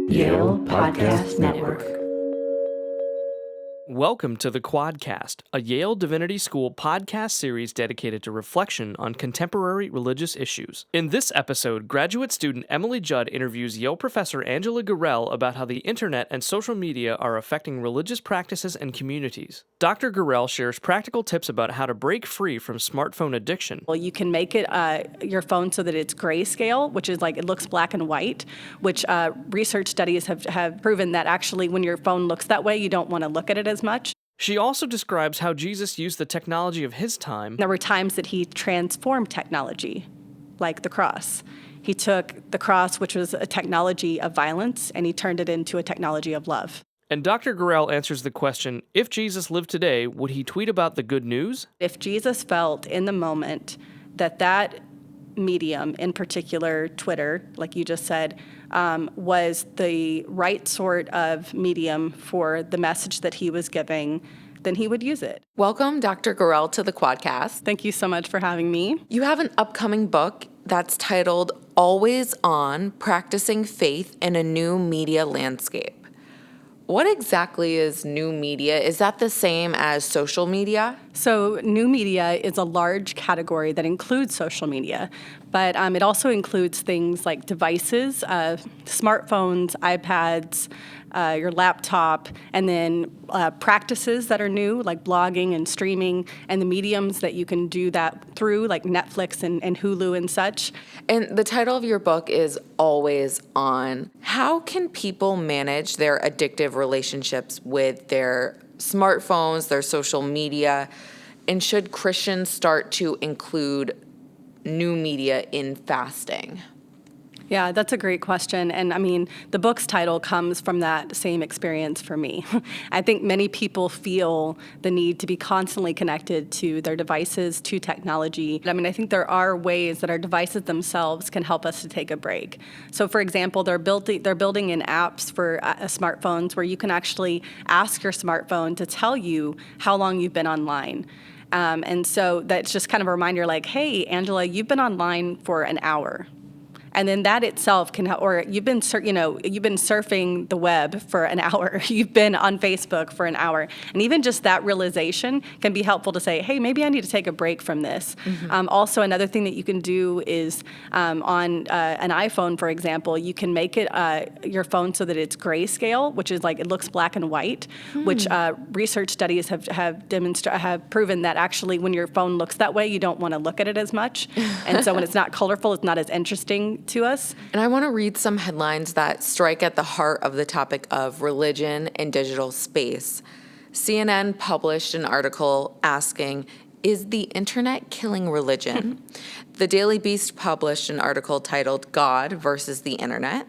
Yale Podcast Network. Welcome to the Quadcast, a Yale Divinity School podcast series dedicated to reflection on contemporary religious issues. In this episode, graduate student Emily Judd interviews Yale professor Angela Gurrell about how the internet and social media are affecting religious practices and communities. Dr. Gurrell shares practical tips about how to break free from smartphone addiction. Well, you can make it your phone so that it's grayscale, which is like it looks black and white, which research studies have proven that actually when your phone looks that way, you don't want to look at it as much. She also describes how Jesus used the technology of his time. There were times that he transformed technology, like the cross. He took the cross, which was a technology of violence, and he turned it into a technology of love. And Dr. Gurrell answers the question, if Jesus lived today, would he tweet about the good news? If Jesus felt in the moment that medium, in particular Twitter, like you just said, was the right sort of medium for the message that he was giving, then he would use it. Welcome, Dr. Gurrell, to the Quadcast. Thank you so much for having me. You have an upcoming book that's titled Always On, Practicing Faith in a New Media Landscape. What exactly is new media? Is that the same as social media? So new media is a large category that includes social media, but it also includes things like devices, smartphones, iPads, your laptop, and then practices that are new, like blogging and streaming, and the mediums that you can do that through, like Netflix and Hulu and such. And the title of your book is Always On. How can people manage their addictive relationships with their smartphones, their social media, and should Christians start to include new media in fasting? Yeah, that's a great question. And I mean, the book's title comes from that same experience for me. I think many people feel the need to be constantly connected to their devices, to technology. I mean, I think there are ways that our devices themselves can help us to take a break. So for example, they're building in apps for smartphones where you can actually ask your smartphone to tell you how long you've been online. And so that's just kind of a reminder like, hey, Angela, you've been online for an hour. And then that itself can, or you've been surfing the web for an hour. You've been on Facebook for an hour, and even just that realization can be helpful to say, "Hey, maybe I need to take a break from this." Mm-hmm. Also, another thing that you can do is on an iPhone, for example, you can make it your phone so that it's grayscale, which is like it looks black and white. Which research studies have proven that actually when your phone looks that way, you don't want to look at it as much, and so when it's not colorful, it's not as interesting to us. And I want to read some headlines that strike at the heart of the topic of religion in digital space. CNN published an article asking, "Is the internet killing religion?" The Daily Beast published an article titled God versus the Internet.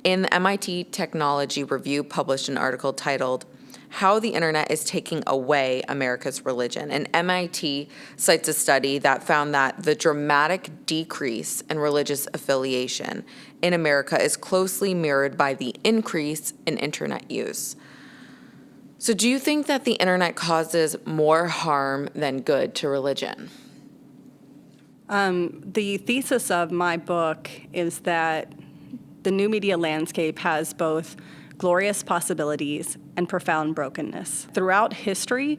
And the MIT Technology Review published an article titled How the Internet is Taking Away America's Religion. And MIT cites a study that found that the dramatic decrease in religious affiliation in America is closely mirrored by the increase in internet use. So do you think that the internet causes more harm than good to religion? The thesis of my book is that the new media landscape has both glorious possibilities and profound brokenness. Throughout history,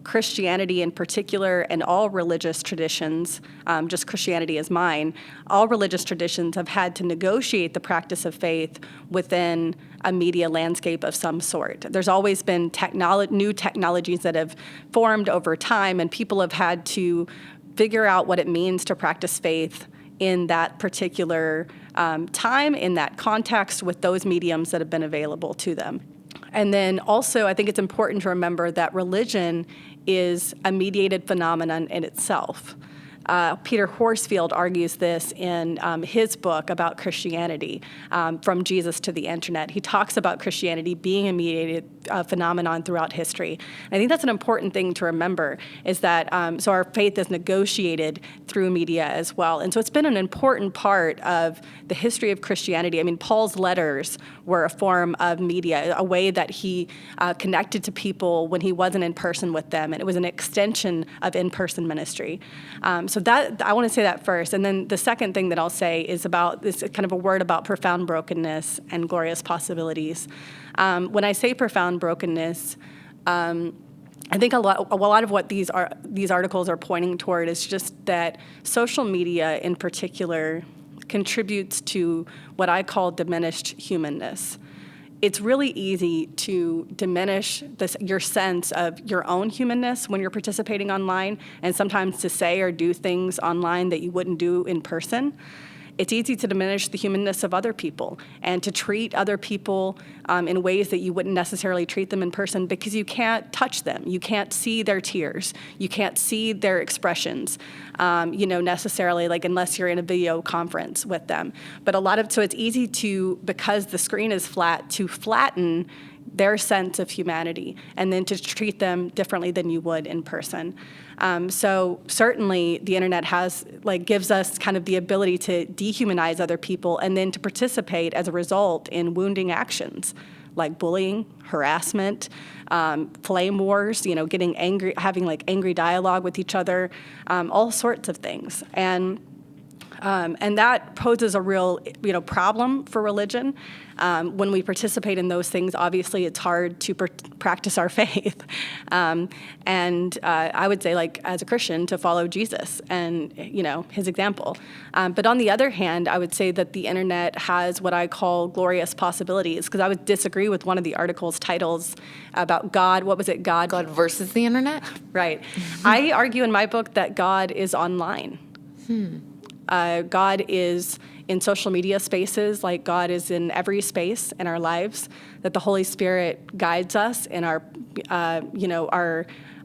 Christianity in particular and all religious traditions, just Christianity is mine, all religious traditions have had to negotiate the practice of faith within a media landscape of some sort. There's always been new technologies that have formed over time, and people have had to figure out what it means to practice faith in that particular time, in that context, with those mediums that have been available to them. And then also, I think it's important to remember that religion is a mediated phenomenon in itself. Peter Horsfield argues this in his book about Christianity, From Jesus to the Internet. He talks about Christianity being a mediated phenomenon throughout history. And I think that's an important thing to remember, is that so our faith is negotiated through media as well. And so it's been an important part of the history of Christianity. I mean, Paul's letters were a form of media, a way that he connected to people when he wasn't in person with them. And it was an extension of in-person ministry. So So that I want to say that first, and then the second thing that I'll say is about this kind of a word about profound brokenness and glorious possibilities. When I say profound brokenness, I think a lot of what these articles are pointing toward is just that social media in particular contributes to what I call diminished humanness. It's really easy to diminish your sense of your own humanness when you're participating online, and sometimes to say or do things online that you wouldn't do in person. It's easy to diminish the humanness of other people and to treat other people in ways that you wouldn't necessarily treat them in person because you can't touch them. You can't see their tears. You can't see their expressions, necessarily, like unless you're in a video conference with them. But so it's easy to, because the screen is flat, to flatten their sense of humanity and then to treat them differently than you would in person. So certainly the internet gives us kind of the ability to dehumanize other people and then to participate as a result in wounding actions like bullying, harassment, flame wars, getting angry, having angry dialogue with each other, all sorts of things. And that poses a real, problem for religion. When we participate in those things, obviously it's hard to practice our faith. And I would say, as a Christian, to follow Jesus and, his example. But on the other hand, I would say that the internet has what I call glorious possibilities, because I would disagree with one of the article's titles about God. What was it? God versus the internet? Right. I argue in my book that God is online. God is in social media spaces, like God is in every space in our lives, that the Holy Spirit guides us in our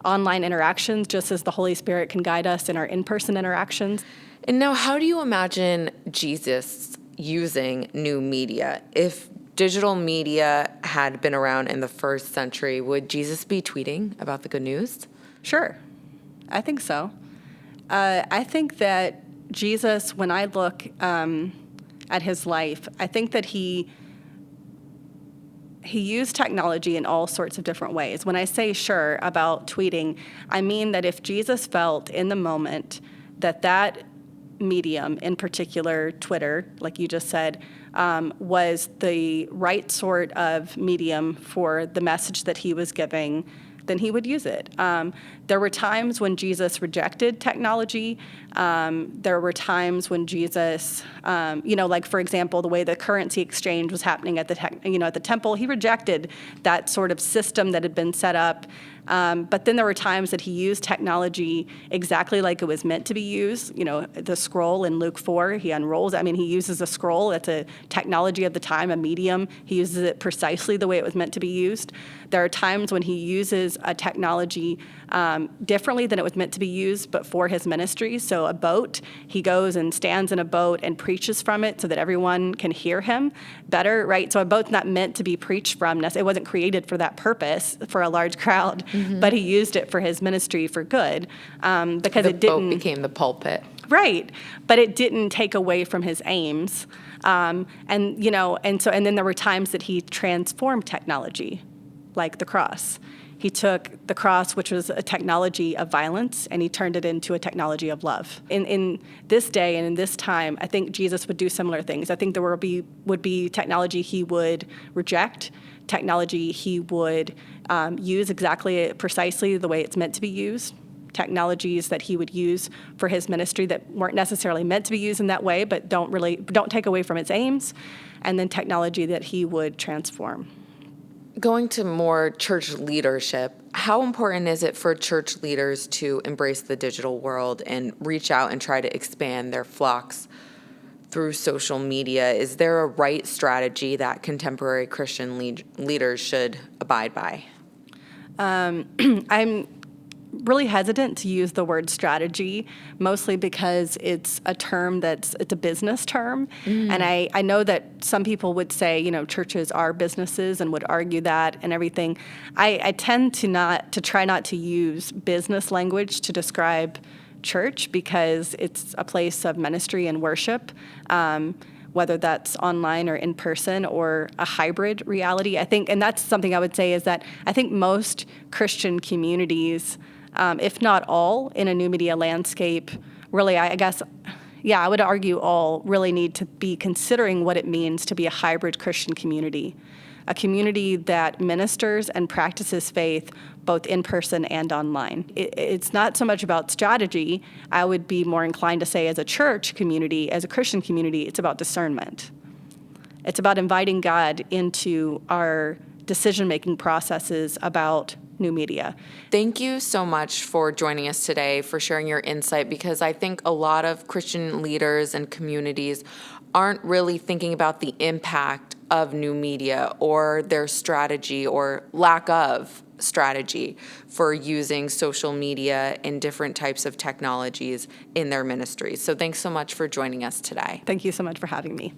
online interactions, just as the Holy Spirit can guide us in our in-person interactions. And now, how do you imagine Jesus using new media? If digital media had been around in the first century, would Jesus be tweeting about the good news? Sure. I think so. I think that Jesus, when I look at his life, I think that he used technology in all sorts of different ways. When I say sure about tweeting, I mean that if Jesus felt in the moment that medium, in particular Twitter, like you just said, was the right sort of medium for the message that he was giving, then he would use it. There were times when Jesus rejected technology. There were times when Jesus, for example, the way the currency exchange was happening at the temple, he rejected that sort of system that had been set up. But then there were times that he used technology exactly like it was meant to be used. The scroll in Luke 4, he unrolls. He uses a scroll. That's a technology of the time, a medium. He uses it precisely the way it was meant to be used. There are times when he uses a technology differently than it was meant to be used, but for his ministry. So a boat, he goes and stands in a boat and preaches from it so that everyone can hear him better, right? So a boat's not meant to be preached from. It wasn't created for that purpose, for a large crowd. Mm-hmm. But he used it for his ministry for good, because the boat became the pulpit, right? But it didn't take away from his aims, and then there were times that he transformed technology, like the cross. He took the cross, which was a technology of violence, and he turned it into a technology of love. In this day and in this time, I think Jesus would do similar things. I think there would be technology he would reject, technology he would use precisely the way it's meant to be used, technologies that he would use for his ministry that weren't necessarily meant to be used in that way, but don't take away from its aims, and then technology that he would transform. Going to more church leadership, how important is it for church leaders to embrace the digital world and reach out and try to expand their flocks through social media? Is there a right strategy that contemporary Christian leaders should abide by? I'm really hesitant to use the word strategy, mostly because it's a term it's a business term. And I know that some people would say, churches are businesses and would argue that and everything. I tend to try not to use business language to describe church, because it's a place of ministry and worship, whether that's online or in person or a hybrid reality. I think, and that's something I would say, is that I think most Christian communities, if not all, in a new media landscape, really, I guess, yeah, I would argue all really need to be considering what it means to be a hybrid Christian community, a community that ministers and practices faith both in person and online. It's not so much about strategy. I would be more inclined to say as a church community, as a Christian community, it's about discernment. It's about inviting God into our decision-making processes about new media. Thank you so much for joining us today, for sharing your insight, because I think a lot of Christian leaders and communities aren't really thinking about the impact of new media or their strategy or lack of strategy for using social media and different types of technologies in their ministries. So thanks so much for joining us today. Thank you so much for having me.